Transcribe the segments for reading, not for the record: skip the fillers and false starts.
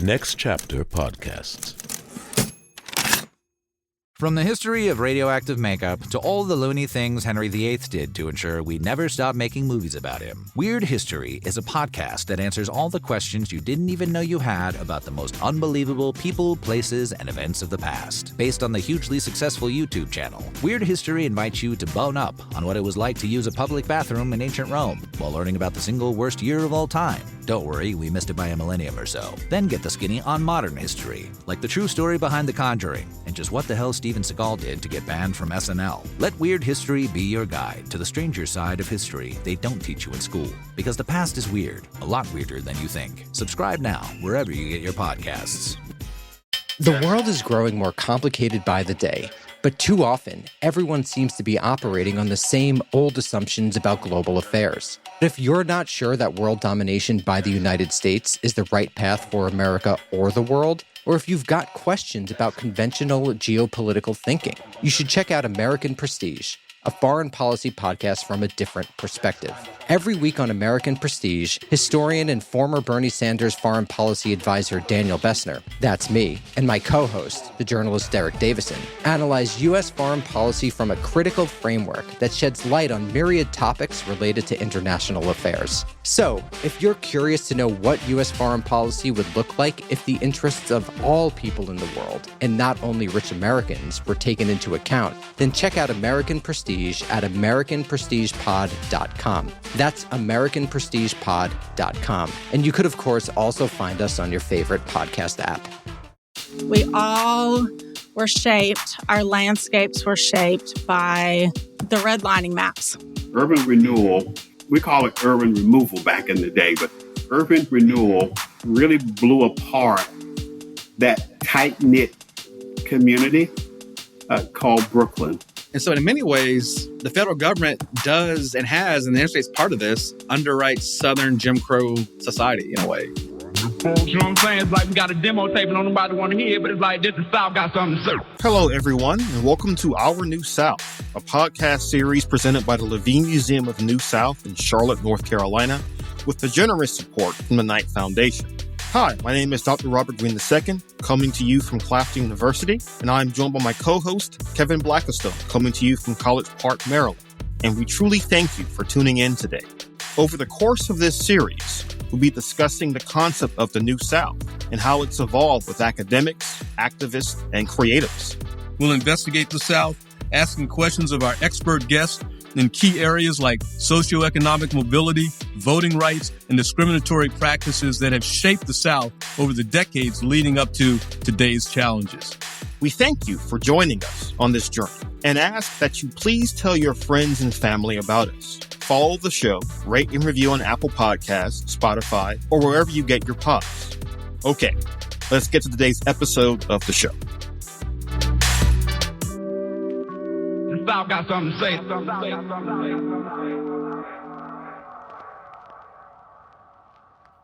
Next Chapter Podcasts. From the history of radioactive makeup to all the loony things Henry VIII did to ensure we never stop making movies about him, Weird History is a podcast that answers all the questions you didn't even know you had about the most unbelievable people, places, and events of the past. Based on the hugely successful YouTube channel, Weird History invites you to bone up on what it was like to use a public bathroom in ancient Rome while learning about the single worst year of all time. Don't worry, we missed it by a millennium or so. Then get the skinny on modern history, like the true story behind The Conjuring, and just what the hell Steven Seagal did to get banned from SNL. Let Weird History be your guide to the stranger side of history they don't teach you in school. Because the past is weird, a lot weirder than you think. Subscribe now, wherever you get your podcasts. The world is growing more complicated by the day, but too often, everyone seems to be operating on the same old assumptions about global affairs. But if you're not sure that world domination by the United States is the right path for America or the world, or if you've got questions about conventional geopolitical thinking, you should check out American Prestige, a foreign policy podcast from a different perspective. Every week on American Prestige, historian and former Bernie Sanders foreign policy advisor Daniel Bessner, that's me, and my co-host, the journalist Derek Davison, analyze U.S. foreign policy from a critical framework that sheds light on myriad topics related to international affairs. So, if you're curious to know what U.S. foreign policy would look like if the interests of all people in the world, and not only rich Americans, were taken into account, then check out American Prestige at AmericanPrestigePod.com. That's AmericanPrestigePod.com. And you could, of course, also find us on your favorite podcast app. We all were shaped, our landscapes were shaped by the redlining maps. Urban renewal, we call it urban removal back in the day, but urban renewal really blew apart that tight-knit community called Brooklyn. And so in many ways, the federal government does and has, and the United States part of this, underwrites Southern Jim Crow society in a way. You know what I'm saying? It's like we got a demo tape and nobody want to hear it, but it's like this the South got something to say. Hello, everyone, and welcome to Our New South, a podcast series presented by the Levine Museum of New South in Charlotte, North Carolina, with the generous support from the Knight Foundation. Hi, my name is Dr. Robert Green II, coming to you from Clafton University, and I'm joined by my co-host, Kevin Blackistone, coming to you from College Park, Maryland. And we truly thank you for tuning in today. Over the course of this series, we'll be discussing the concept of the New South and how it's evolved with academics, activists, and creatives. We'll investigate the South, asking questions of our expert guests in key areas like socioeconomic mobility, voting rights, and discriminatory practices that have shaped the South over the decades leading up to today's challenges. We thank you for joining us on this journey and ask that you please tell your friends and family about us. Follow the show, rate and review on Apple Podcasts, Spotify, or wherever you get your pods. Okay, let's get to today's episode of the show. The South got something to say.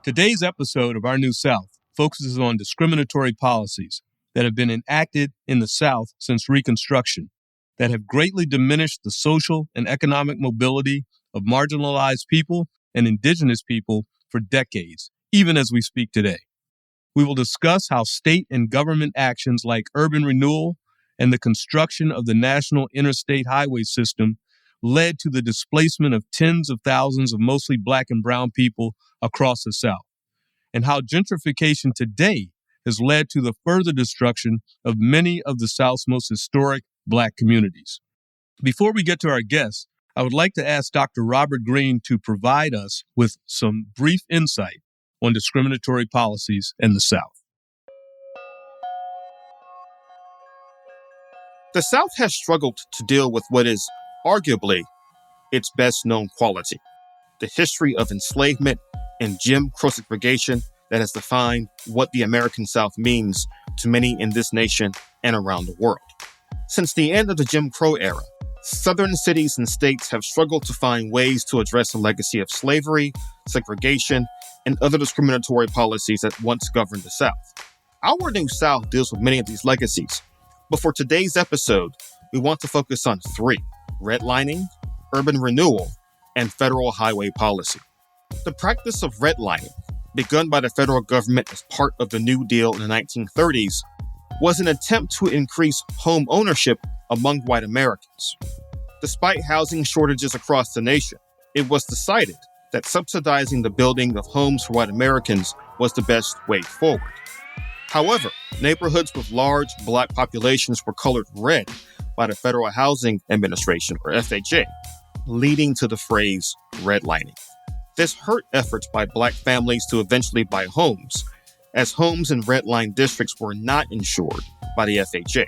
Today's episode of Our New South focuses on discriminatory policies that have been enacted in the South since Reconstruction that have greatly diminished the social and economic mobility of marginalized people and indigenous people for decades, even as we speak today. We will discuss how state and government actions like urban renewal and the construction of the national interstate highway system led to the displacement of tens of thousands of mostly Black and brown people across the South, and how gentrification today has led to the further destruction of many of the South's most historic Black communities. Before we get to our guests, I would like to ask Dr. Robert Green to provide us with some brief insight on discriminatory policies in the South. The South has struggled to deal with what is arguably its best known quality, the history of enslavement and Jim Crow segregation that has defined what the American South means to many in this nation and around the world. Since the end of the Jim Crow era, Southern cities and states have struggled to find ways to address the legacy of slavery, segregation, and other discriminatory policies that once governed the South. Our New South deals with many of these legacies, but for today's episode, we want to focus on three: redlining, urban renewal, and federal highway policy. The practice of redlining, begun by the federal government as part of the New Deal in the 1930s, was an attempt to increase home ownership among white Americans. Despite housing shortages across the nation, it was decided that subsidizing the building of homes for white Americans was the best way forward. However, neighborhoods with large black populations were colored red by the Federal Housing Administration, or FHA, leading to the phrase redlining. This hurt efforts by black families to eventually buy homes, as homes in redline districts were not insured by the FHA.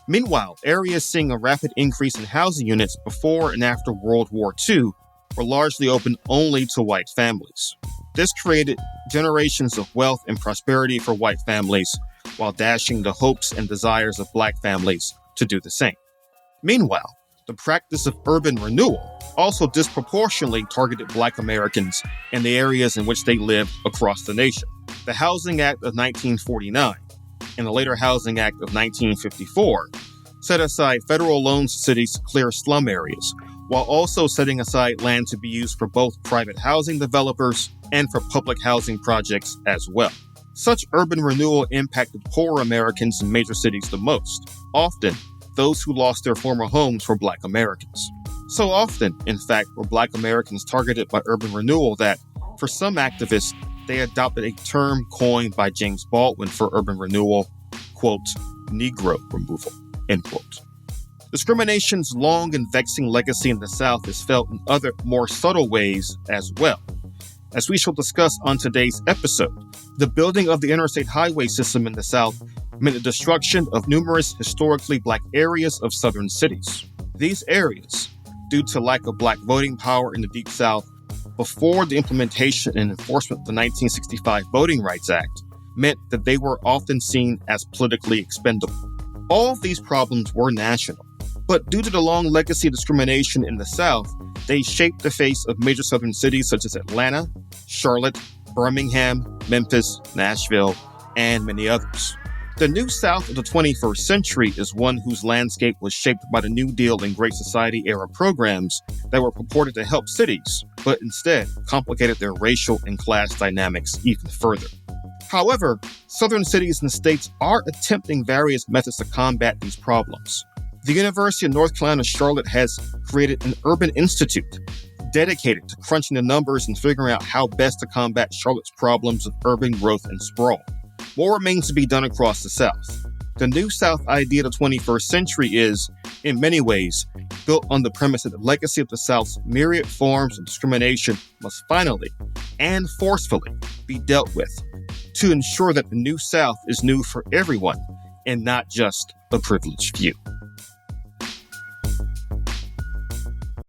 Meanwhile, areas seeing a rapid increase in housing units before and after World War II were largely open only to white families. This created generations of wealth and prosperity for white families, while dashing the hopes and desires of black families to do the same. Meanwhile, the practice of urban renewal also disproportionately targeted black Americans in the areas in which they lived across the nation. The Housing Act of 1949 and the later Housing Act of 1954 set aside federal loans to cities to clear slum areas, while also setting aside land to be used for both private housing developers and for public housing projects as well. Such urban renewal impacted poorer Americans in major cities the most. Often, those who lost their former homes were black Americans. So often, in fact, were black Americans targeted by urban renewal that, for some activists, they adopted a term coined by James Baldwin for urban renewal, quote, Negro removal, end quote. Discrimination's long and vexing legacy in the South is felt in other, more subtle ways as well. As we shall discuss on today's episode, the building of the interstate highway system in the South meant the destruction of numerous historically black areas of southern cities. These areas, due to lack of black voting power in the Deep South before the implementation and enforcement of the 1965 Voting Rights Act, meant that they were often seen as politically expendable. All of these problems were national, but due to the long legacy of discrimination in the South, they shaped the face of major southern cities such as Atlanta, Charlotte, Birmingham, Memphis, Nashville, and many others. The New South of the 21st century is one whose landscape was shaped by the New Deal and Great Society era programs that were purported to help cities, but instead complicated their racial and class dynamics even further. However, southern cities and states are attempting various methods to combat these problems. The University of North Carolina Charlotte has created an urban institute dedicated to crunching the numbers and figuring out how best to combat Charlotte's problems of urban growth and sprawl. More remains to be done across the South. The New South idea of the 21st century is, in many ways, built on the premise that the legacy of the South's myriad forms of discrimination must finally and forcefully be dealt with to ensure that the New South is new for everyone and not just a privileged few.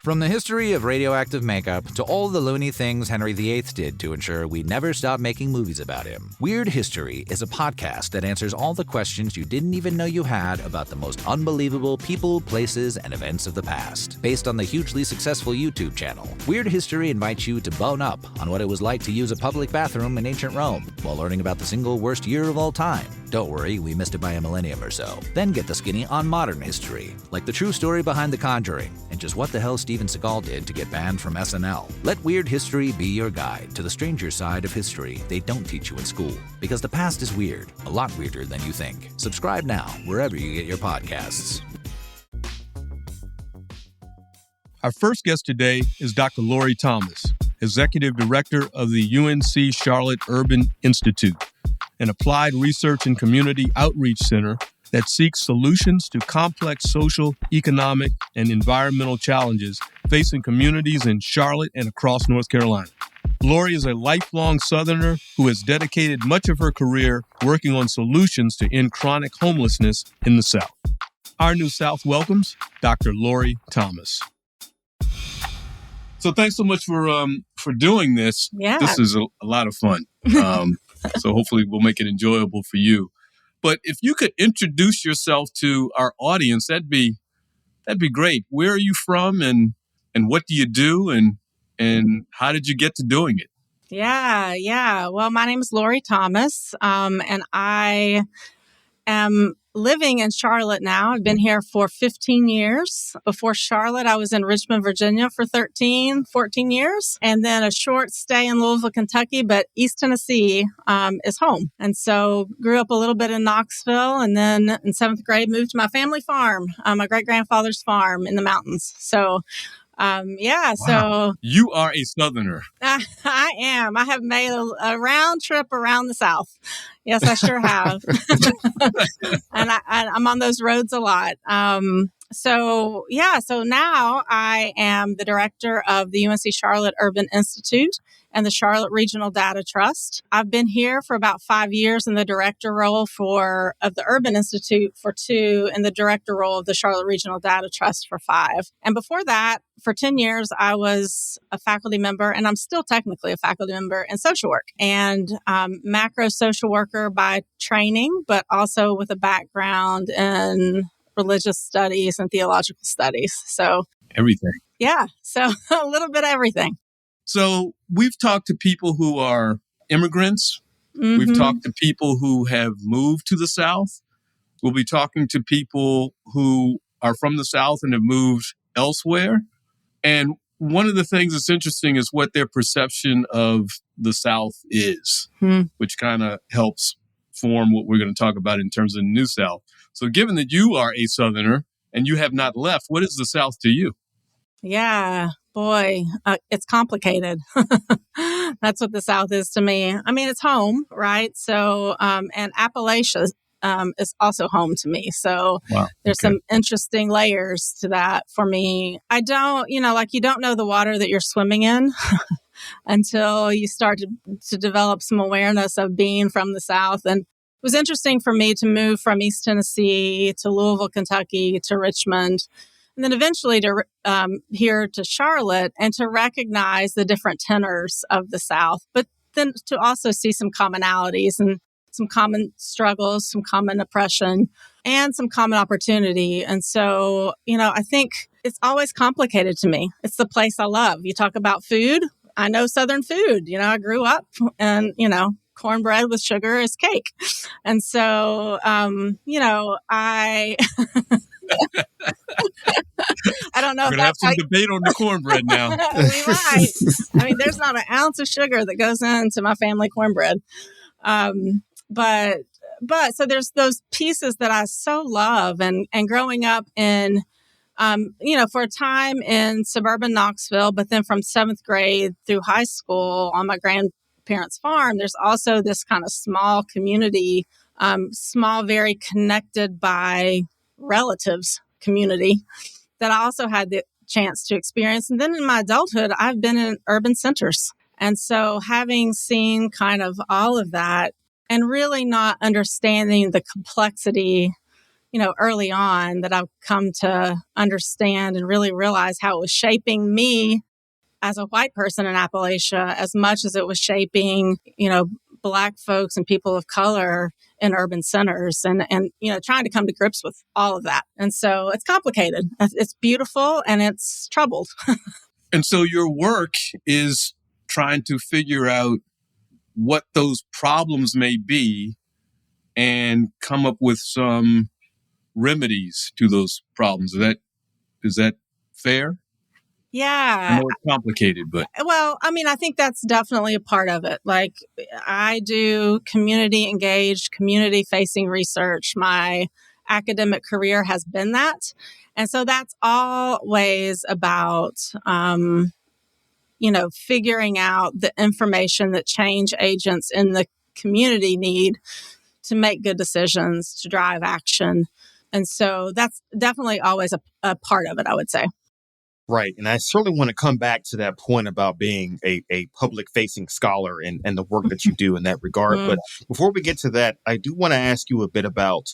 From the history of radioactive makeup to all the loony things Henry VIII did to ensure we never stop making movies about him, Weird History is a podcast that answers all the questions you didn't even know you had about the most unbelievable people, places, and events of the past. Based on the hugely successful YouTube channel, Weird History invites you to bone up on what it was like to use a public bathroom in ancient Rome while learning about the single worst year of all time. Don't worry, we missed it by a millennium or so. Then get the skinny on modern history, like the true story behind The Conjuring, and just what the hell Steven Seagal did to get banned from SNL. Let Weird History be your guide to the stranger side of history they don't teach you in school. Because the past is weird, a lot weirder than you think. Subscribe now, wherever you get your podcasts. Our first guest today is Dr. Lori Thomas, Executive Director of the UNC Charlotte Urban Institute, an applied research and community outreach center that seeks solutions to complex social, economic, and environmental challenges facing communities in Charlotte and across North Carolina. Lori is a lifelong Southerner who has dedicated much of her career working on solutions to end chronic homelessness in the South. Our New South welcomes Dr. Lori Thomas. So thanks so much for doing this. Yeah. This is a lot of fun. So hopefully we'll make it enjoyable for you. But if you could introduce yourself to our audience, that'd be great. Where are you from and what do you do and how did you get to doing it? Yeah. Well, my name is Lori Thomas, and I am living in Charlotte now. I've been here for 15 years. Before Charlotte, I was in Richmond, Virginia for 14 years. And then a short stay in Louisville, Kentucky, but East Tennessee is home. And so grew up a little bit in Knoxville. And then in 7th grade, moved to my family farm, my great-grandfather's farm in the mountains. So Wow. So you are a Southerner. I am. I have made a round trip around the South. Yes, I sure have. And I'm on those roads a lot. So now I am the director of the UNC Charlotte Urban Institute and the Charlotte Regional Data Trust. I've been here for about 5 years in the director role of the Urban Institute for 2 and the director role of the Charlotte Regional Data Trust for 5. And before that, for 10 years, I was a faculty member, and I'm still technically a faculty member in social work and macro social worker by training, but also with a background in religious studies and theological studies. So everything. Yeah. So a little bit of everything. So we've talked to people who are immigrants. Mm-hmm. We've talked to people who have moved to the South. We'll be talking to people who are from the South and have moved elsewhere. And one of the things that's interesting is what their perception of the South is, which kind of helps form what we're going to talk about in terms of the New South. So given that you are a Southerner and you have not left, what is the South to you? Yeah, boy, it's complicated. That's what the South is to me. I mean, it's home, right? So, and Appalachia is also home to me. So there's some interesting layers to that for me. I don't, you don't know the water that you're swimming in until you start to develop some awareness of being from the South. And it was interesting for me to move from East Tennessee to Louisville, Kentucky, to Richmond, and then eventually to here to Charlotte, and to recognize the different tenors of the South, but then to also see some commonalities and some common struggles, some common oppression, and some common opportunity. And so, I think it's always complicated to me. It's the place I love. You talk about food. I know Southern food. I grew up and, cornbread with sugar is cake. And so, I don't know. We're going to have some debate on the cornbread now. We might. I mean, there's not an ounce of sugar that goes into my family cornbread. But so there's those pieces that I so love, and growing up in, for a time in suburban Knoxville, but then from 7th grade through high school on my grandparents' farm, there's also this kind of small community, small, very connected by relatives community that I also had the chance to experience. And then in my adulthood, I've been in urban centers. And so having seen kind of all of that and really not understanding the complexity, early on, that I've come to understand and really realize how it was shaping me as a white person in Appalachia as much as it was shaping, Black folks and people of color in urban centers, and trying to come to grips with all of that. And so it's complicated. It's beautiful and it's troubled. And so your work is trying to figure out what those problems may be and come up with some remedies to those problems. Is that fair? Yeah. I know it's complicated, but. Well, I mean, I think that's definitely a part of it. Like, I do community engaged, community facing research. My academic career has been that. And so that's always about, figuring out the information that change agents in the community need to make good decisions, to drive action. And so that's definitely always a part of it, I would say. Right. And I certainly want to come back to that point about being a public-facing scholar and the work that you do in that regard. But before we get to that, I do want to ask you a bit about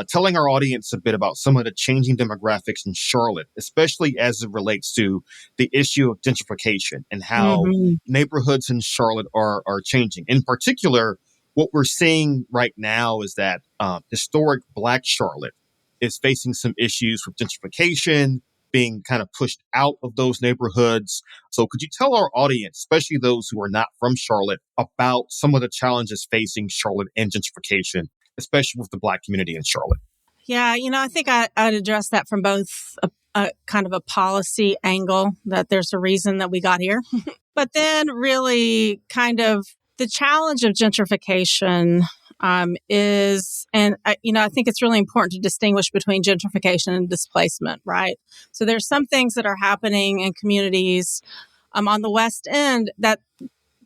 telling our audience a bit about some of the changing demographics in Charlotte, especially as it relates to the issue of gentrification and how neighborhoods in Charlotte are changing. In particular, what we're seeing right now is that historic Black Charlotte is facing some issues with gentrification, being kind of pushed out of those neighborhoods. So could you tell our audience, especially those who are not from Charlotte, about some of the challenges facing Charlotte and gentrification especially with the Black community in Charlotte? Yeah, I think I'd address that from both a kind of a policy angle, that there's a reason that we got here, but then really kind of the challenge of gentrification is, and I think it's really important to distinguish between gentrification and displacement, right? So there's some things that are happening in communities on the West End that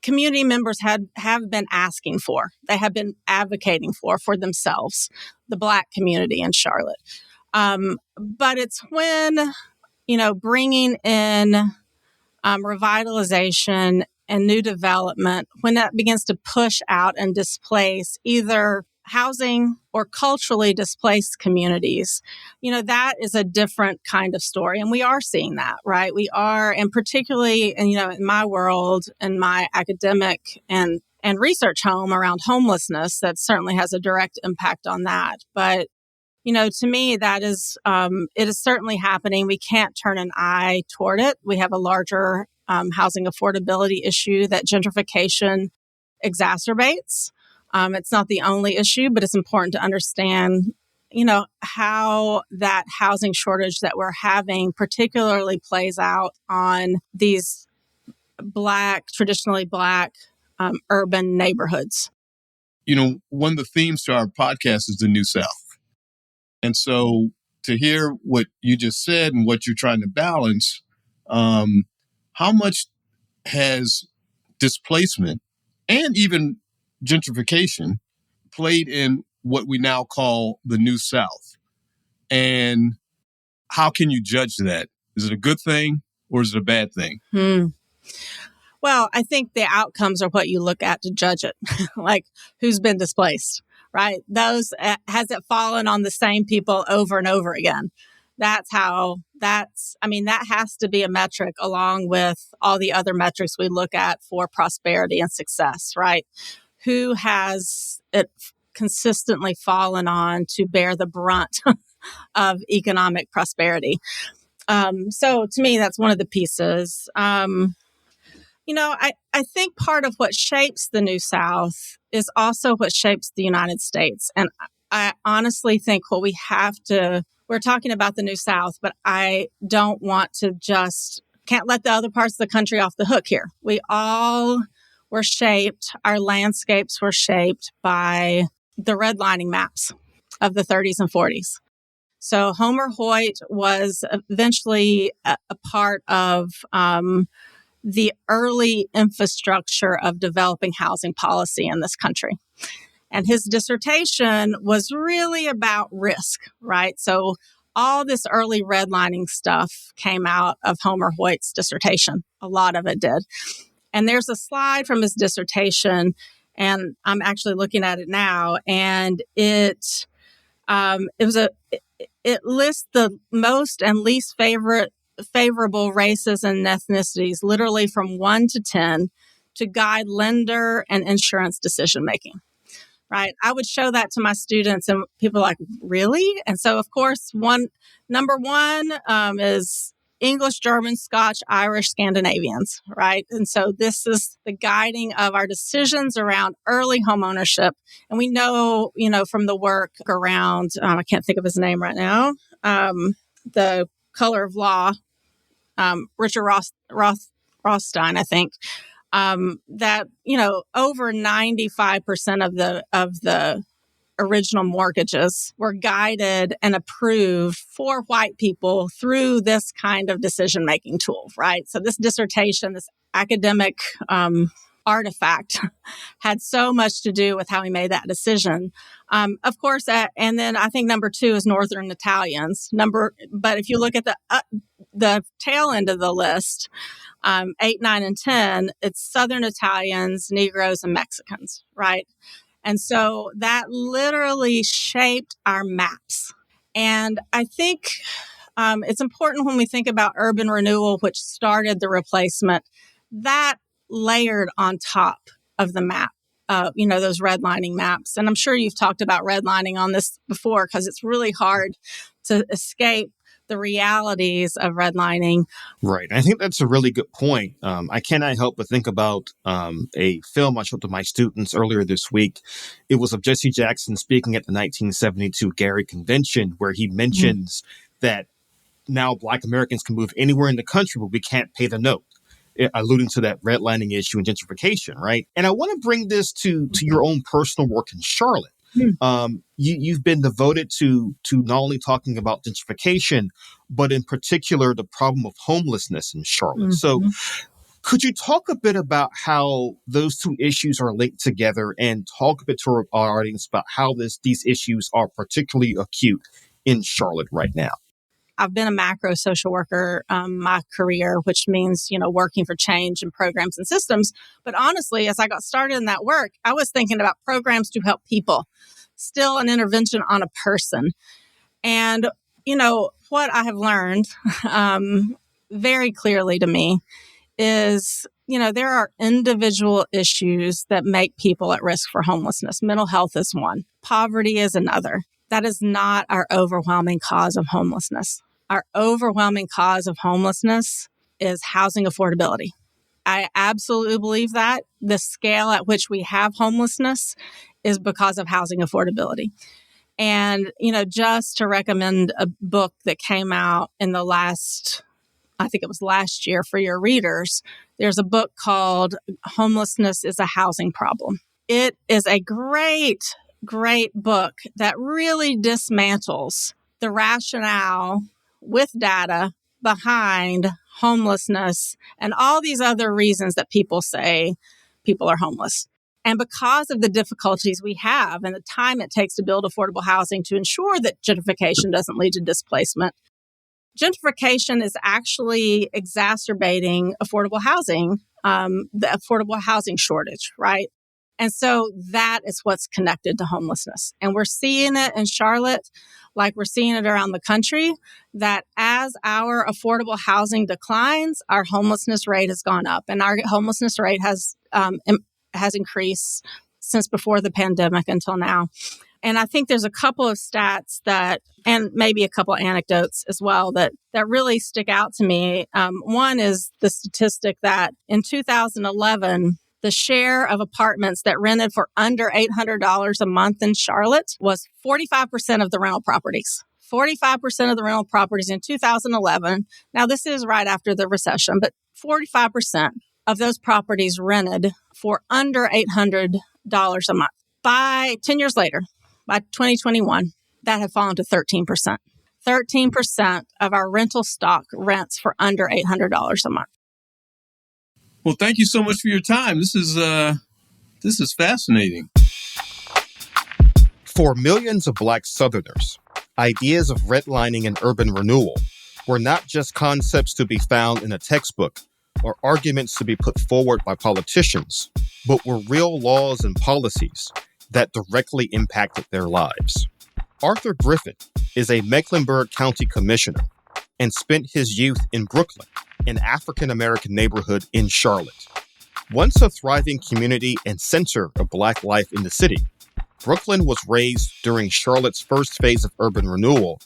community members have been asking for. They have been advocating for themselves, the Black community in Charlotte. But it's when, bringing in revitalization and new development, when that begins to push out and displace either housing or culturally displaced communities, that is a different kind of story. And we are seeing that, right? We are, and particularly, in my world, in my academic and research home around homelessness, that certainly has a direct impact on that. But, to me, that is, it is certainly happening. We can't turn an eye toward it. We have a larger housing affordability issue that gentrification exacerbates. It's not the only issue, but it's important to understand, how that housing shortage that we're having particularly plays out on these traditionally Black urban neighborhoods. One of the themes to our podcast is the New South. And so to hear what you just said and what you're trying to balance, how much has displacement and even gentrification played in what we now call the New South? And how can you judge that? Is it a good thing or is it a bad thing? Well, I think the outcomes are what you look at to judge it, like who's been displaced, right? Has it fallen on the same people over and over again? That has to be a metric along with all the other metrics we look at for prosperity and success, right? Who has it consistently fallen on to bear the brunt of economic prosperity? So to me, that's one of the pieces. I think part of what shapes the New South is also what shapes the United States. And I honestly think we're talking about the New South, but I don't want to can't let the other parts of the country off the hook here. We all were shaped, our landscapes were shaped by the redlining maps of the 30s and 40s. So Homer Hoyt was eventually a part of the early infrastructure of developing housing policy in this country. And his dissertation was really about risk, right? So all this early redlining stuff came out of Homer Hoyt's dissertation. A lot of it did. And there's a slide from his dissertation, and I'm actually looking at it now, and it lists the most and least favorable races and ethnicities, literally from 1 to 10, to guide lender and insurance decision making. Right? I would show that to my students, and people are like, really? And so, of course, number one is English, German, Scotch, Irish, Scandinavians, right? And so this is the guiding of our decisions around early home ownership. And we know, from the work around, I can't think of his name right now, the Color of Law, Richard Rothstein, I think, that, over 95% of the original mortgages were guided and approved for white people through this kind of decision-making tool, right? So this dissertation, this academic artifact had so much to do with how he made that decision. Of course, and then I think number 2 is Northern Italians. But if you look at the tail end of the list, 8, 9, and 10, it's Southern Italians, Negroes, and Mexicans, right? And so that literally shaped our maps. And I think it's important when we think about urban renewal, which started the replacement, that layered on top of the map, those redlining maps. And I'm sure you've talked about redlining on this before because it's really hard to escape the realities of redlining. Right. I think that's a really good point. I cannot help but think about a film I showed to my students earlier this week. It was of Jesse Jackson speaking at the 1972 Gary Convention, where he mentions that now Black Americans can move anywhere in the country, but we can't pay the note, alluding to that redlining issue and gentrification, right? And I want to bring this to your own personal work in Charlotte. You've been devoted to not only talking about gentrification, but in particular, the problem of homelessness in Charlotte. So could you talk a bit about how those two issues are linked together and talk a bit to our audience about how these issues are particularly acute in Charlotte right now? I've been a macro social worker my career, which means, working for change and programs and systems. But honestly, as I got started in that work, I was thinking about programs to help people, still an intervention on a person. And, what I have learned very clearly to me is, there are individual issues that make people at risk for homelessness. Mental health is one. Poverty is another. That is not our overwhelming cause of homelessness. Our overwhelming cause of homelessness is housing affordability. I absolutely believe that. The scale at which we have homelessness is because of housing affordability. And, just to recommend a book that came out in I think it was last year for your readers, there's a book called Homelessness is a Housing Problem. It is a great book that really dismantles the rationale with data behind homelessness and all these other reasons that people say people are homeless. And because of the difficulties we have and the time it takes to build affordable housing to ensure that gentrification doesn't lead to displacement, gentrification is actually exacerbating affordable housing, the affordable housing shortage, right? And so that is what's connected to homelessness. And we're seeing it in Charlotte, like we're seeing it around the country, that as our affordable housing declines, our homelessness rate has gone up. And our homelessness rate has increased since before the pandemic until now. And I think there's a couple of stats and maybe a couple of anecdotes as well that really stick out to me. One is the statistic that in 2011, the share of apartments that rented for under $800 a month in Charlotte was 45% of the rental properties. 45% of the rental properties in 2011. Now, this is right after the recession, but 45% of those properties rented for under $800 a month. By 10 years later, by 2021, that had fallen to 13%. 13% of our rental stock rents for under $800 a month. Well, thank you so much for your time. This is fascinating. For millions of Black Southerners, ideas of redlining and urban renewal were not just concepts to be found in a textbook or arguments to be put forward by politicians, but were real laws and policies that directly impacted their lives. Arthur Griffin is a Mecklenburg County commissioner and spent his youth in Brooklyn, an African-American neighborhood in Charlotte. Once a thriving community and center of Black life in the city, Brooklyn was raised during Charlotte's first phase of urban renewal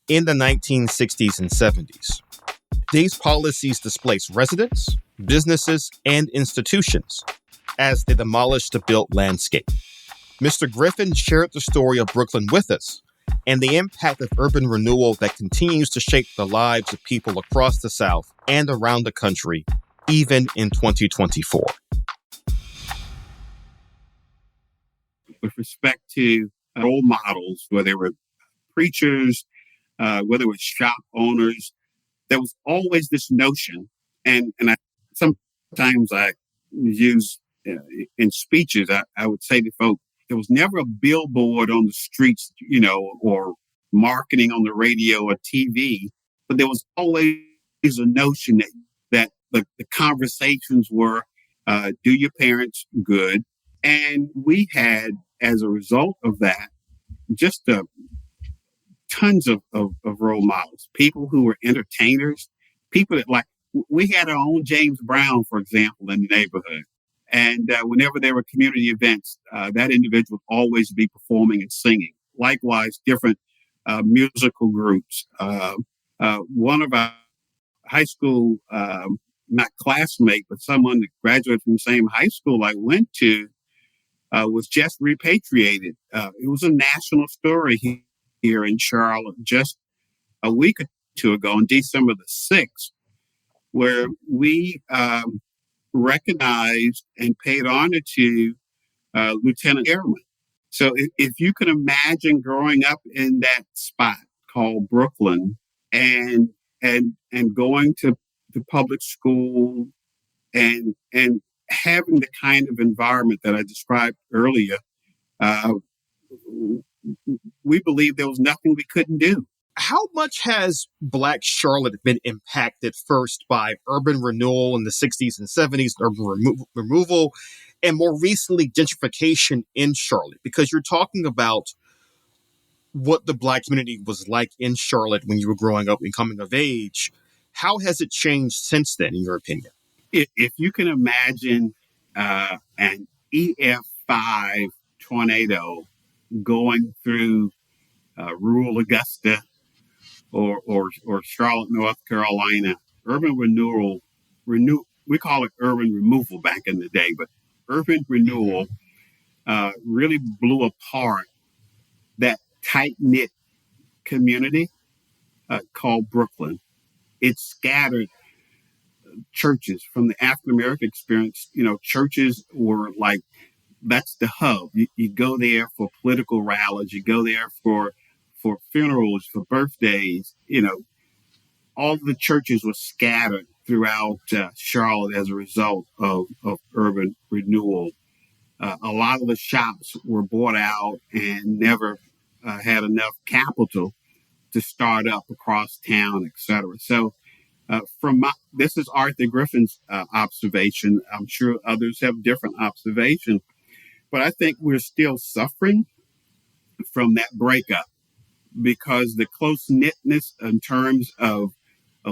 in the 1960s and 70s. These policies displaced residents, businesses, and institutions as they demolished the built landscape. Mr. Griffin shared the story of Brooklyn with us and the impact of urban renewal that continues to shape the lives of people across the South and around the country, even in 2024. With respect to role models, whether they were preachers, whether it was shop owners, there was always this notion, and sometimes I use in speeches, I would say to folks, there was never a billboard on the streets, or marketing on the radio or TV, but there was always a notion that the conversations were, do your parents good? And we had, as a result of that, just tons of role models, people who were entertainers, people that we had our own James Brown, for example, in the neighborhood. And whenever there were community events, that individual would always be performing and singing. Likewise, different musical groups, One of our high school, not classmate, but someone that graduated from the same high school I went to, was just repatriated. It was a national story here in Charlotte just a week or two ago, on December the 6th, where we recognized and paid honor to Lieutenant Airman. So if you can imagine growing up in that spot called Brooklyn and going to public school and having the kind of environment that I described earlier, we believe there was nothing we couldn't do. How much has Black Charlotte been impacted first by urban renewal in the 60s and 70s, urban removal, and more recently gentrification in Charlotte? Because you're talking about what the Black community was like in Charlotte when you were growing up and coming of age. How has it changed since then, in your opinion? If you can imagine an EF5 tornado going through rural Augusta or Charlotte, North Carolina, urban renewal, we call it urban removal back in the day, but urban renewal really blew apart that tight-knit community called Brooklyn. It scattered churches. From the African-American experience, churches were like, that's the hub. You go there for political rallies. You go there for funerals, for birthdays. All the churches were scattered throughout Charlotte as a result of urban renewal. A lot of the shops were bought out and never had enough capital to start up across town, et cetera. So this is Arthur Griffin's observation. I'm sure others have different observations, but I think we're still suffering from that breakup because the close-knitness in terms of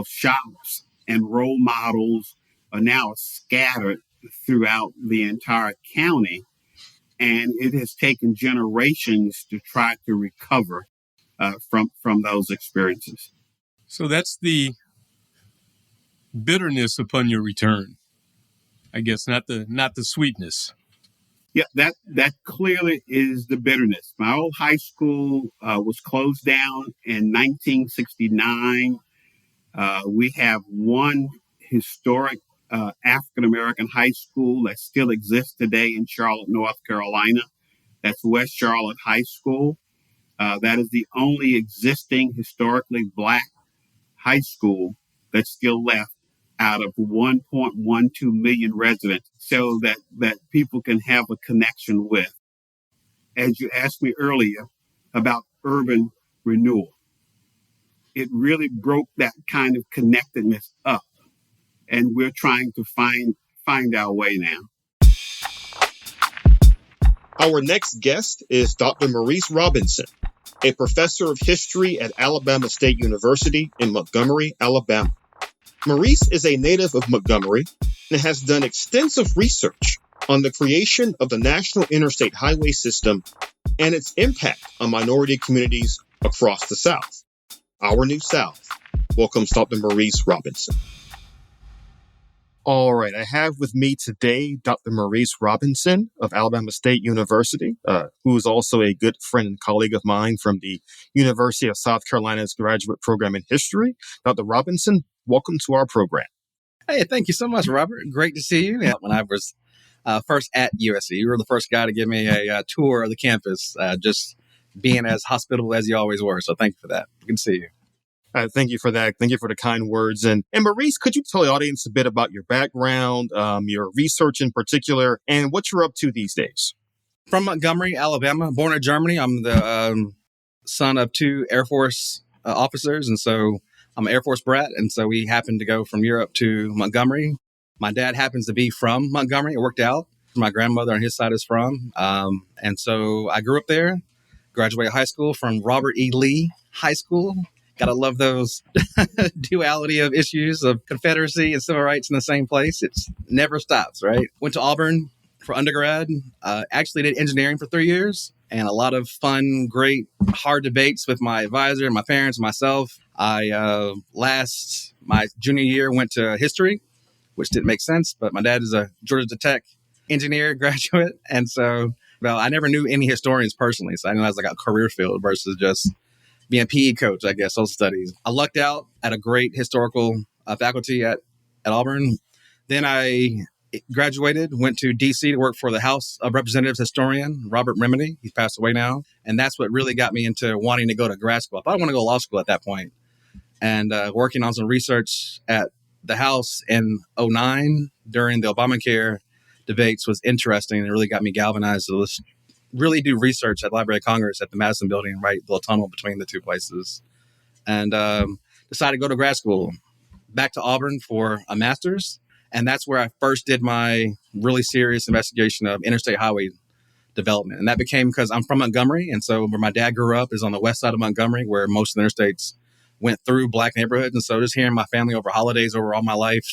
shops and role models are now scattered throughout the entire county. And it has taken generations to try to recover from those experiences. So that's the bitterness upon your return, I guess, not the sweetness. Yeah, that clearly is the bitterness. My old high school was closed down in 1969. We have one historic African-American high school that still exists today in Charlotte, North Carolina. That's West Charlotte High School. That is the only existing historically Black high school that's still left out of 1.12 million residents, so that people can have a connection with. As you asked me earlier about urban renewal, it really broke that kind of connectedness up. And we're trying to find our way now. Our next guest is Dr. Maurice Robinson, a professor of history at Alabama State University in Montgomery, Alabama. Maurice is a native of Montgomery and has done extensive research on the creation of the National Interstate Highway System and its impact on minority communities across the South. Our New South welcomes Dr. Maurice Robinson. All right, I have with me today Dr. Maurice Robinson of Alabama State University, who is also a good friend and colleague of mine from the University of South Carolina's graduate program in history. Dr. Robinson, welcome to our program. Hey, thank you so much, Robert. Great to see you. When I was first at USC, you were the first guy to give me a tour of the campus, just being as hospitable as you always were. So thank you for that. Good to see you. Thank you for that. Thank you for the kind words. And Maurice, could you tell the audience a bit about your background, your research in particular, and what you're up to these days? From Montgomery, Alabama, born in Germany. I'm the son of two Air Force officers, and so I'm an Air Force brat. And so we happened to go from Europe to Montgomery. My dad happens to be from Montgomery. It worked out. My grandmother on his side is from. And so I grew up there, graduated high school from Robert E. Lee High School. Gotta love those duality of issues of Confederacy and civil rights in the same place. It never stops, right? Went to Auburn for undergrad. Actually did engineering for 3 years and a lot of fun, great, hard debates with my advisor, my parents, myself. I, my junior year, went to history, which didn't make sense, but my dad is a Georgia Tech engineer graduate. And so, well, I never knew any historians personally. So I knew that was like a career field versus just being a PE coach, I guess, social studies. I lucked out at a great historical faculty at Auburn. Then I graduated, went to D.C. to work for the House of Representatives historian, Robert Remedy. He's passed away now. And that's what really got me into wanting to go to grad school. I thought I wanted to go to law school at that point. And working on some research at the House in 2009 during the Obamacare debates was interesting and it really got me galvanized to really do research at Library of Congress at the Madison Building, right, the tunnel between the two places. And decided to go to grad school, back to Auburn for a master's. And that's where I first did my really serious investigation of interstate highway development. And that became because I'm from Montgomery. And so where my dad grew up is on the west side of Montgomery, where most of the interstates went through Black neighborhoods. And so just hearing my family over holidays, over all my life,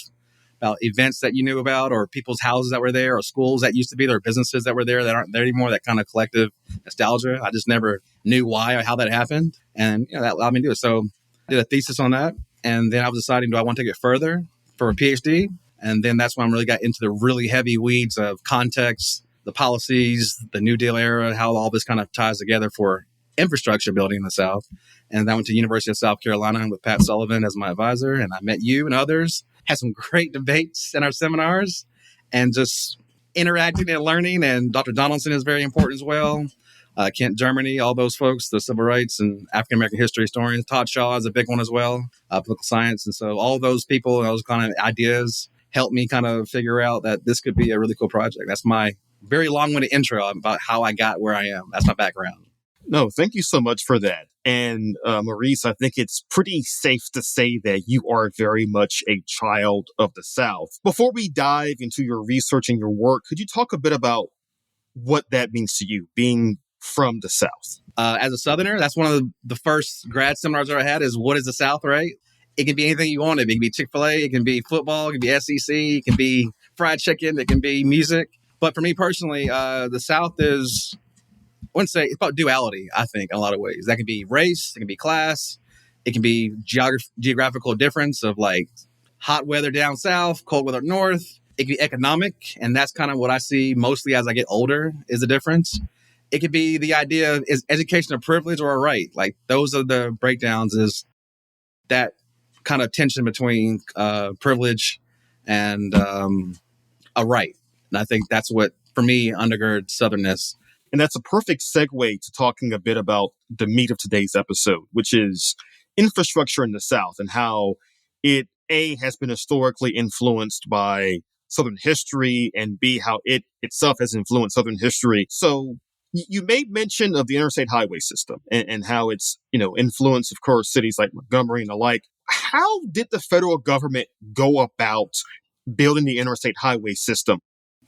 about events that you knew about or people's houses that were there or schools that used to be there, or businesses that were there that aren't there anymore, that kind of collective nostalgia. I just never knew why or how that happened. And that allowed me to do it. So I did a thesis on that. And then I was deciding, do I want to take it further for a PhD? And then that's when I really got into the really heavy weeds of context, the policies, the New Deal era, how all this kind of ties together for infrastructure building in the South. And I went to University of South Carolina with Pat Sullivan as my advisor. And I met you and others, had some great debates in our seminars and just interacting and learning. And Dr. Donaldson is very important as well. Kent Germany, all those folks, the civil rights and African-American history historians. Todd Shaw is a big one as well, political science. And so all those people and those kind of ideas helped me kind of figure out that this could be a really cool project. That's my very long-winded intro about how I got where I am. That's my background. No, thank you so much for that. And Maurice, I think it's pretty safe to say that you are very much a child of the South. Before we dive into your research and your work, could you talk a bit about what that means to you, being from the South? As a Southerner, that's one of the first grad seminars I had is what is the South, right? It can be anything you want. It can be Chick-fil-A. It can be football. It can be SEC. It can be fried chicken. It can be music. But for me personally, the South is, I wouldn't say, it's about duality, I think, in a lot of ways. That can be race. It can be class. It can be geographical difference of like hot weather down south, cold weather north. It can be economic. And that's kind of what I see mostly as I get older is the difference. It could be the idea of is education a privilege or a right? Like those are the breakdowns is that kind of tension between privilege and a right. And I think that's what, for me, undergirds Southernness. And that's a perfect segue to talking a bit about the meat of today's episode, which is infrastructure in the South and how it, A, has been historically influenced by Southern history, and B, how it itself has influenced Southern history. So you made mention of the interstate highway system and how it's, influenced, of course, cities like Montgomery and the like. How did the federal government go about building the interstate highway system?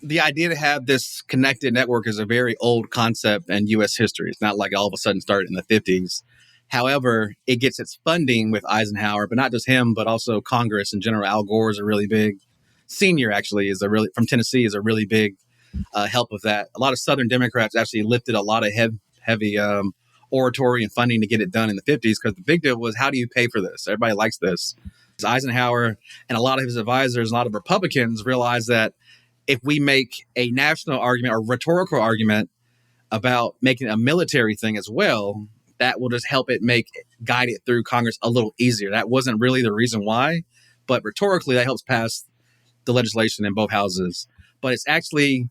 The idea to have this connected network is a very old concept in U.S. history. It's not like all of a sudden started in the 50s. However, it gets its funding with Eisenhower, but not just him, but also Congress in general. Al Gore is a really big senior, actually, from Tennessee, is a really big help with that. A lot of Southern Democrats actually lifted a lot of heavy oratory and funding to get it done in the 50s because the big deal was, how do you pay for this? Everybody likes this. Eisenhower and a lot of his advisors, a lot of Republicans realized that if we make a national argument or rhetorical argument about making it a military thing as well, that will just help it guide it through Congress a little easier. That wasn't really the reason why, but rhetorically that helps pass the legislation in both houses. But it's actually,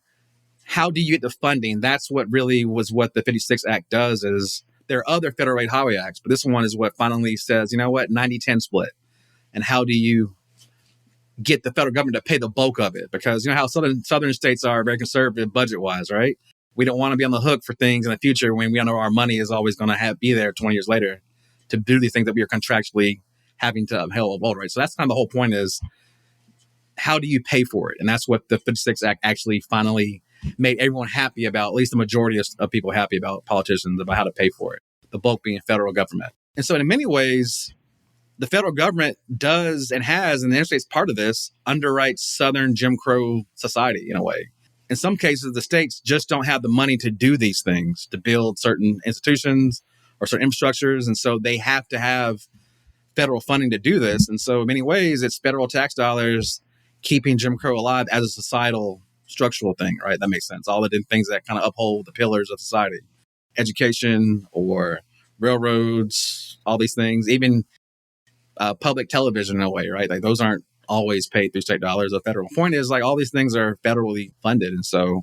how do you get the funding? That's what really was what the 56 Act does. Is there are other federal rate highway acts, but this one is what finally says, 90-10 split. And how do you get the federal government to pay the bulk of it? Because you know how southern states are very conservative budget-wise, right? We don't want to be on the hook for things in the future when we know our money is always going to be there 20 years later to do the things that we are contractually having to uphold, right? So that's kind of the whole point is, how do you pay for it? And that's what the 56 Act actually finally made everyone happy about, at least the majority of people happy about, politicians, about how to pay for it, the bulk being federal government. And so in many ways, the federal government does and has, and the interstate's part of this, underwrites Southern Jim Crow society in a way. in some cases, the states just don't have the money to do these things, to build certain institutions or certain infrastructures. And so they have to have federal funding to do this. And so in many ways, it's federal tax dollars keeping Jim Crow alive as a societal structural thing, right? That makes sense. All the things that kind of uphold the pillars of society, education or railroads, all these things, even public television in a way, right? Like those aren't always paid through state dollars or federal. Point is, like, all these things are federally funded. And so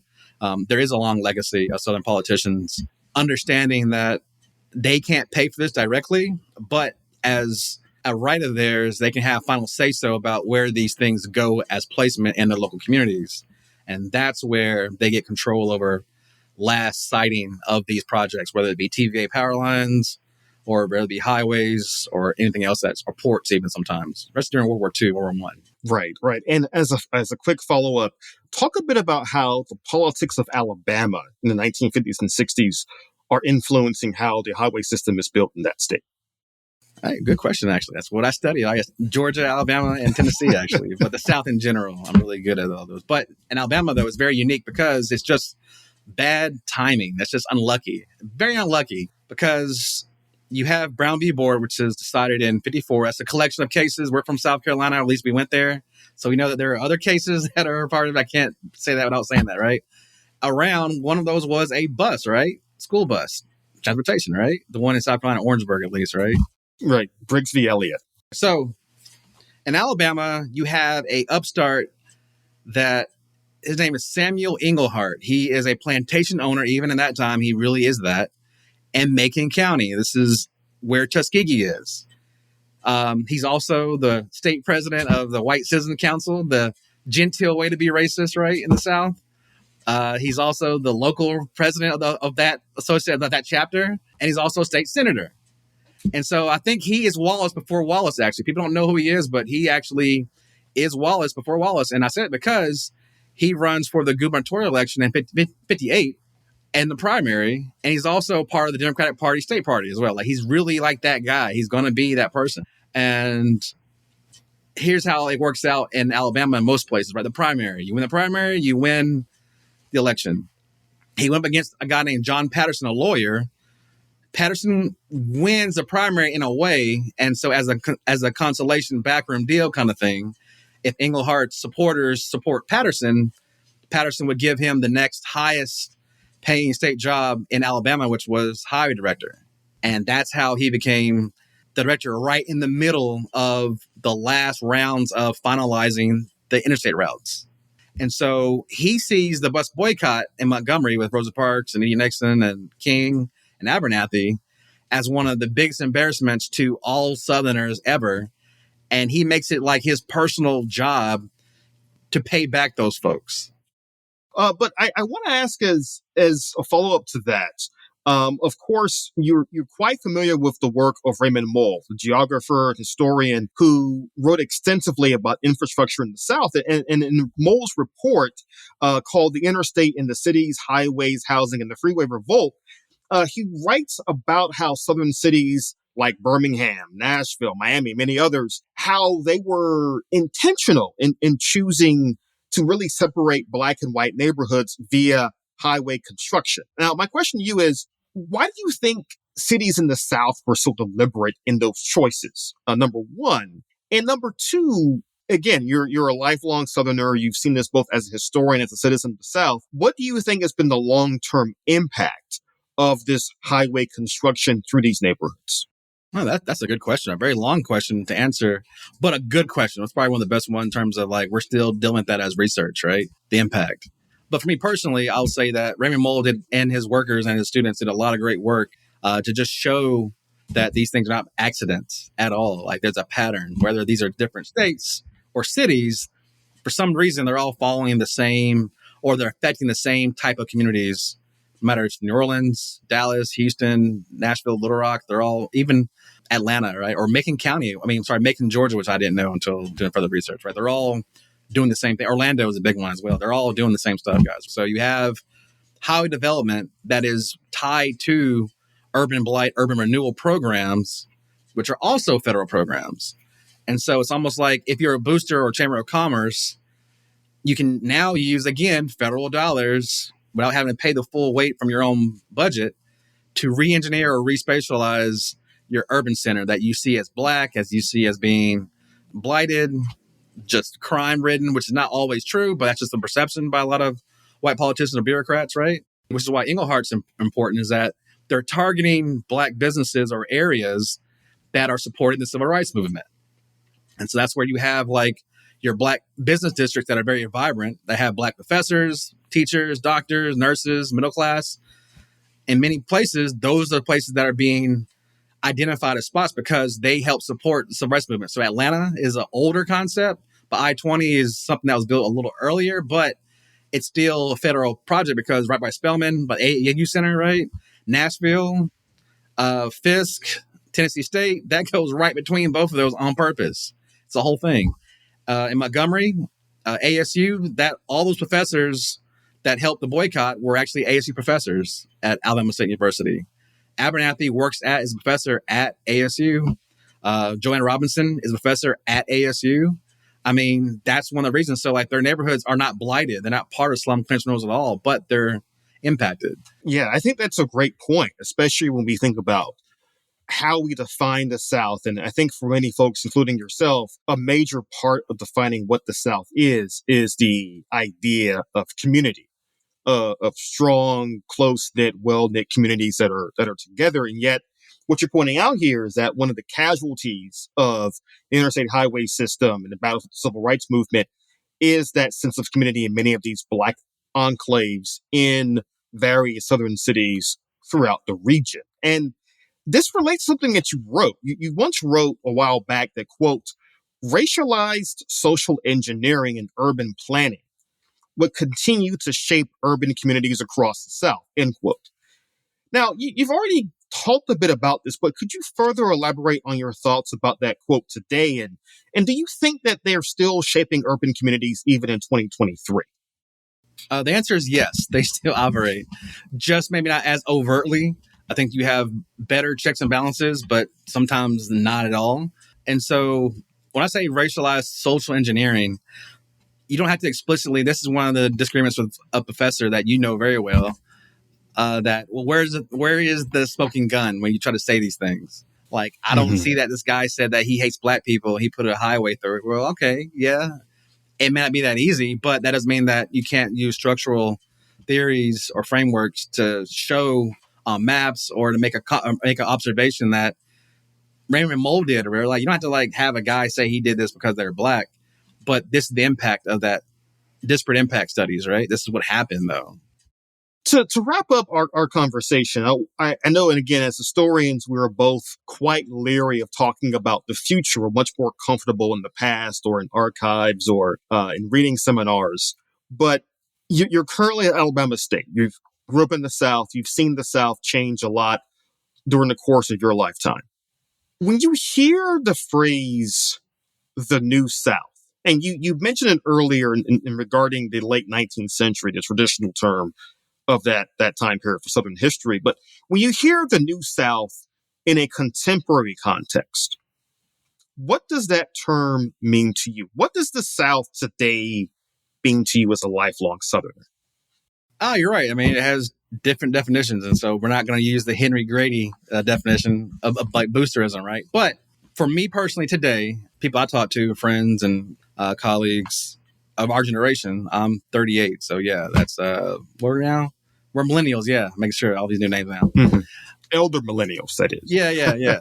there is a long legacy of Southern politicians understanding that they can't pay for this directly, but as a right of theirs, they can have final say so about where these things go as placement in their local communities. And that's where they get control over last sighting of these projects, whether it be TVA power lines or whether it be highways or anything else or ports even sometimes, especially during World War II, World War I. Right. And as a quick follow-up, talk a bit about how the politics of Alabama in the 1950s and 60s are influencing how the highway system is built in that state. Hey, good question, actually. That's what I study. I guess Georgia, Alabama, and Tennessee, actually. But the South in general, I'm really good at all those. But in Alabama, though, it's very unique because it's just bad timing. That's just unlucky. Very unlucky because you have Brown v. Board, which is decided in 54. That's a collection of cases. We're from South Carolina. At least we went there. So we know that there are other cases that are part of it. I can't say that without saying that, right? Around one of those was a bus, right? School bus. Transportation, right? The one in South Carolina, Orangeburg, at least, right? Right. Briggs v. Elliott. So in Alabama, you have a upstart that his name is Samuel Englehart. He is a plantation owner. Even in that time, he really is that. In Macon County. This is where Tuskegee is. He's also the state president of the White Citizen Council, the genteel way to be racist, right, in the South. He's also the local president of that associate of that chapter, and he's also a state senator. And so I think he is Wallace before Wallace, actually. People don't know who he is, but he actually is Wallace before Wallace. And I said it because he runs for the gubernatorial election in 58 and the primary. And he's also part of the Democratic Party state party as well. Like, he's really like that guy. He's going to be that person. And here's how it works out in Alabama in most places, right? The primary. You win the primary, you win the election. He went up against a guy named John Patterson, a lawyer. Patterson wins the primary in a way, and so as a consolation backroom deal kind of thing, if Englehart's supporters support Patterson, Patterson would give him the next highest paying state job in Alabama, which was highway director. And that's how he became the director right in the middle of the last rounds of finalizing the interstate routes. And so he sees the bus boycott in Montgomery with Rosa Parks and Edie Nixon and King and Abernathy as one of the biggest embarrassments to all Southerners ever. And he makes it like his personal job to pay back those folks. But I want to ask as a follow-up to that, of course, you're quite familiar with the work of Raymond Moll, the geographer, historian, who wrote extensively about infrastructure in the South. And in Moll's report called The Interstate in the Cities, Highways, Housing, and the Freeway Revolt, he writes about how Southern cities like Birmingham, Nashville, Miami, many others, how they were intentional in choosing to really separate Black and white neighborhoods via highway construction. Now, my question to you is, why do you think cities in the South were so deliberate in those choices? Number one. And number two, again, you're a lifelong Southerner. You've seen this both as a historian, as a citizen of the South. What do you think has been the long-term impact of this highway construction through these neighborhoods? Well, that's a good question. A very long question to answer, but a good question. It's probably one of the best ones in terms of, like, we're still dealing with that as research, right? The impact. But for me personally, I'll say that Raymond Moll did, and his workers and his students did a lot of great work to just show that these things are not accidents at all. Like, there's a pattern, whether these are different states or cities, for some reason, they're all following the same, or they're affecting the same type of communities. No matter it's New Orleans, Dallas, Houston, Nashville, Little Rock, they're all, even Atlanta, right? Or Macon County. Macon, Georgia, which I didn't know until doing further research, right? They're all doing the same thing. Orlando is a big one as well. They're all doing the same stuff, guys. So you have highway development that is tied to urban blight, urban renewal programs, which are also federal programs. And so it's almost like if you're a booster or chamber of commerce, you can now use, again, federal dollars without having to pay the full weight from your own budget to re-engineer or respatialize your urban center that you see as black, as you see as being blighted, just crime-ridden, which is not always true, but that's just the perception by a lot of white politicians and bureaucrats, right? Which is why Inglehart's important, is that they're targeting black businesses or areas that are supporting the civil rights movement. And so that's where you have like your black business districts that are very vibrant. They have black professors, teachers, doctors, nurses, middle class. In many places, those are places that are being identified as spots because they help support the civil rights movement. So Atlanta is an older concept, but I-20 is something that was built a little earlier, but it's still a federal project because right by Spelman, but AU Center, right? Nashville, Fisk, Tennessee State, that goes right between both of those on purpose. It's the whole thing. In Montgomery, ASU, that all those professors that helped the boycott were actually ASU professors at Alabama State University. Abernathy is a professor at ASU. Joanna Robinson is a professor at ASU. I mean, that's one of the reasons. So, like, their neighborhoods are not blighted. They're not part of slum criminals at all, but they're impacted. Yeah, I think that's a great point, especially when we think about how we define the South. And I think for many folks, including yourself, a major part of defining what the South is the idea of community, of strong, close-knit, well-knit communities that are together. And yet, what you're pointing out here is that one of the casualties of the interstate highway system and the battle for the civil rights movement is that sense of community in many of these black enclaves in various southern cities throughout the region. And this relates to something that you wrote. You once wrote a while back that, quote, racialized social engineering and urban planning would continue to shape urban communities across the South, end quote. Now, you've already talked a bit about this, but could you further elaborate on your thoughts about that quote today? And do you think that they're still shaping urban communities even in 2023? The answer is yes, they still operate. Just maybe not as overtly. I think you have better checks and balances, but sometimes not at all. And so when I say racialized social engineering, you don't have to explicitly, this is one of the disagreements with a professor that you know very well, where is the smoking gun when you try to say these things? Like, I don't see that this guy said that he hates black people. He put a highway through it. Well, okay, yeah. It may not be that easy, but that doesn't mean that you can't use structural theories or frameworks to show maps or to make an observation that Raymond Moll did. Or like, you don't have to like have a guy say he did this because they're black, but this is the impact of that disparate impact studies, right? This is what happened, though. To wrap up our conversation, I know, and again, as historians, we're both quite leery of talking about the future. We're much more comfortable in the past or in archives or in reading seminars. But you're currently at Alabama State. You grew up in the South. You've seen the South change a lot during the course of your lifetime. When you hear the phrase, the New South, and you mentioned it earlier in regarding the late 19th century, the traditional term of that time period for Southern history. But when you hear the New South in a contemporary context, what does that term mean to you? What does the South today mean to you as a lifelong Southerner? Oh, you're right. I mean, it has different definitions. And so we're not going to use the Henry Grady definition of like boosterism, right? But for me personally today, people I talk to, friends and colleagues of our generation, I'm 38. So yeah, that's we're millennials. Yeah. Make sure all these new names now. Mm-hmm. Elder millennials, that is. Yeah.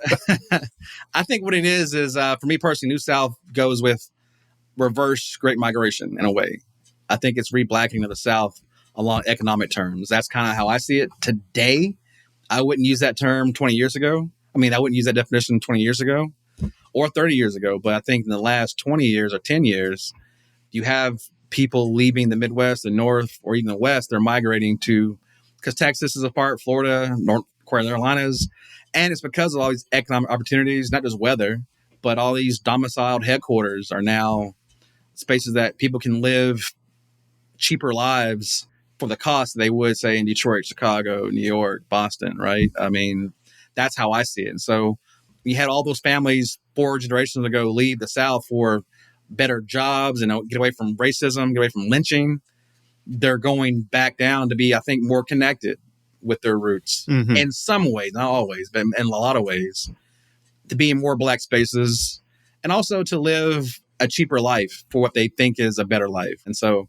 I think what it is for me personally, New South goes with reverse Great Migration in a way. I think it's re-blackening of the South along economic terms. That's kind of how I see it today. I wouldn't use that term 20 years ago. I mean, I wouldn't use that definition 20 years ago or 30 years ago. But I think in the last 20 years or 10 years, you have people leaving the Midwest, the North, or even the West. They're migrating to, because Texas is a part, Florida, North Carolinas. And it's because of all these economic opportunities, not just weather, but all these domiciled headquarters are now spaces that people can live cheaper lives for the cost they would, say, in Detroit, Chicago, New York, Boston, right? I mean, that's how I see it. And so we had all those families 4 generations ago leave the South for better jobs and get away from racism, get away from lynching, they're going back down to be, I think, more connected with their roots in some ways, not always, but in a lot of ways, to be in more Black spaces and also to live a cheaper life for what they think is a better life. And so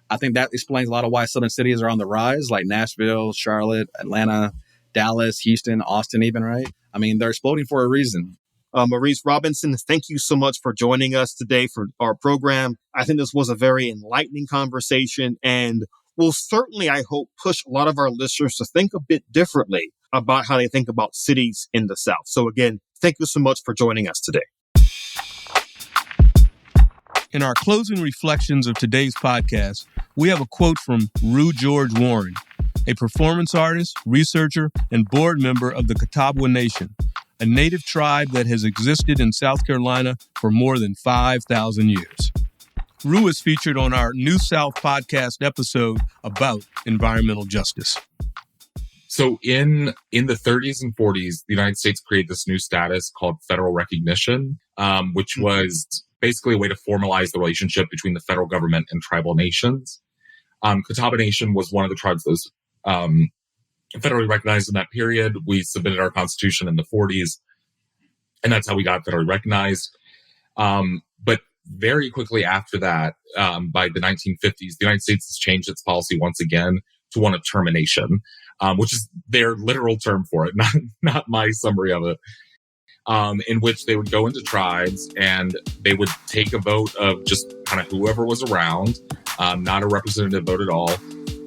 I think that explains a lot of why Southern cities are on the rise, like Nashville, Charlotte, Atlanta, Dallas, Houston, Austin even, right? I mean, they're exploding for a reason. Maurice Robinson, thank you so much for joining us today for our program. I think this was a very enlightening conversation and will certainly, I hope, push a lot of our listeners to think a bit differently about how they think about cities in the South. So again, thank you so much for joining us today. In our closing reflections of today's podcast, we have a quote from Rue George Warren, a performance artist, researcher, and board member of the Catawba Nation, a native tribe that has existed in South Carolina for more than 5,000 years. Rue is featured on our New South podcast episode about environmental justice. So in the 30s and 40s, the United States created this new status called federal recognition, which was basically a way to formalize the relationship between the federal government and tribal nations. Catawba Nation was one of the tribes that was federally recognized in that period. We submitted our constitution in the 40s, and that's how we got federally recognized. But very quickly after that, by the 1950s, the United States has changed its policy once again to one of termination, which is their literal term for it, not my summary of it, in which they would go into tribes and they would take a vote of just kind of whoever was around, not a representative vote at all.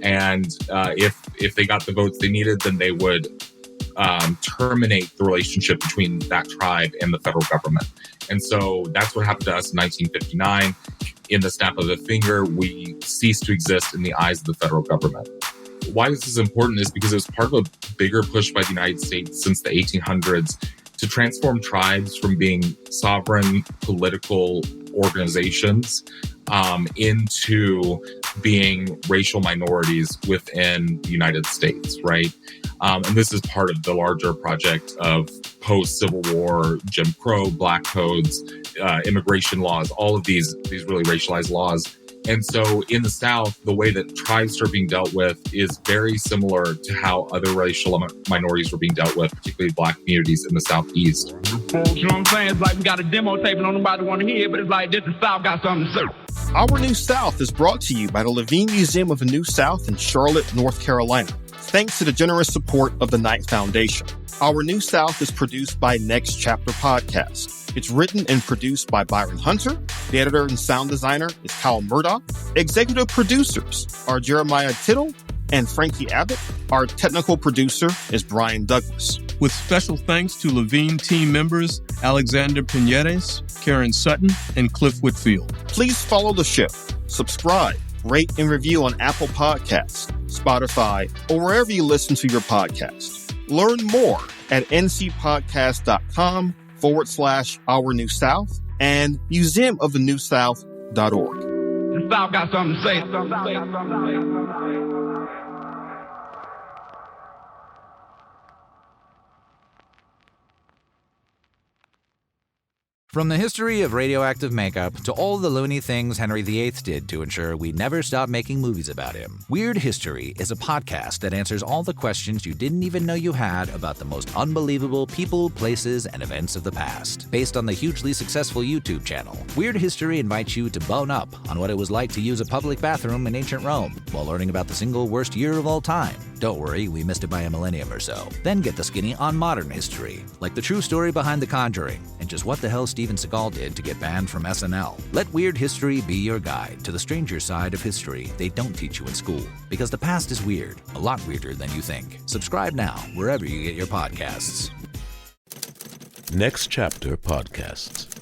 And if they got the votes they needed, then they would terminate the relationship between that tribe and the federal government. And so that's what happened to us in 1959. In the snap of a finger, we ceased to exist in the eyes of the federal government. Why this is important is because it was part of a bigger push by the United States since the 1800s to transform tribes from being sovereign political organizations into being racial minorities within the United States, right? And this is part of the larger project of post-Civil War, Jim Crow, Black codes, immigration laws, all of these really racialized laws. And so in the South, the way that tribes are being dealt with is very similar to how other racial minorities were being dealt with, particularly Black communities in the Southeast. You know what I'm saying? It's like we got a demo tape and don't nobody want to hear it, but it's like this, the South got something to say. Our New South is brought to you by the Levine Museum of the New South in Charlotte, North Carolina, thanks to the generous support of the Knight Foundation. Our New South is produced by Next Chapter Podcast. It's written and produced by Byron Hunter. The editor and sound designer is Kyle Murdock. Executive producers are Jeremiah Tittle and Franky Abbott. Our technical producer is Brian Douglas. With special thanks to Levine team members Alexander Piñeres, Karen Sutton, and Cliff Whitfield. Please follow the show, subscribe, rate, and review on Apple Podcasts, Spotify, or wherever you listen to your podcast. Learn more at ncpodcast.com/Our New South and museumoftheNewSouth.org. The South got something to say. From the history of radioactive makeup to all the loony things Henry VIII did to ensure we never stop making movies about him, Weird History is a podcast that answers all the questions you didn't even know you had about the most unbelievable people, places, and events of the past. Based on the hugely successful YouTube channel, Weird History invites you to bone up on what it was like to use a public bathroom in ancient Rome while learning about the single worst year of all time. Don't worry, we missed it by a millennium or so. Then get the skinny on modern history, like the true story behind The Conjuring, and just what the hell Steven Seagal did to get banned from SNL. Let Weird History be your guide to the stranger side of history they don't teach you in school. Because the past is weird, a lot weirder than you think. Subscribe now, wherever you get your podcasts. Next Chapter Podcasts.